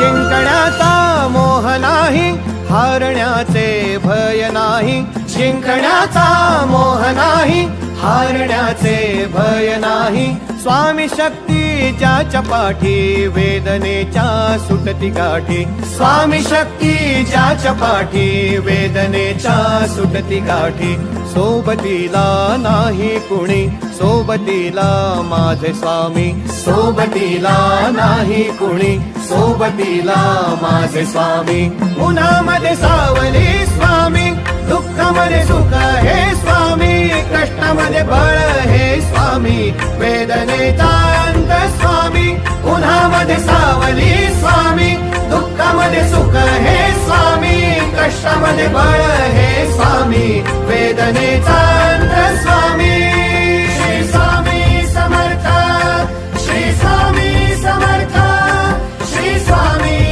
जिंकण्याचा मोह नाही, हारण्याचे भय नाही. जिंकण्याचा मोह नाही, हारण्याचे भय नाही. स्वामी शक्ती ज्याच्या पाठी, वेदनेच्या सुटती गाठी. स्वामी शक्ती ज्याच्या पाठी, वेदनेच्या सुटती गाठी. सोबतीला नाही कुणी, सोबतीला माझे स्वामी. सोबतीला नाही कुणी, सोबतीला माझे स्वामी. उन्हामध्ये सावली स्वामी, दुःखामध्ये सुख हे स्वामी. कष्टामध्ये बळ हे स्वामी, वेदनेचा अंत स्वामी. उन्हामध्ये सावली स्वामी, दुःखामध्ये सुख हे स्वामी. कष्टामध्ये बळ हे स्वामी, वेदनेचा अंत स्वामी. श्री स्वामी समर्थ, श्री स्वामी समर्थ, श्री स्वामी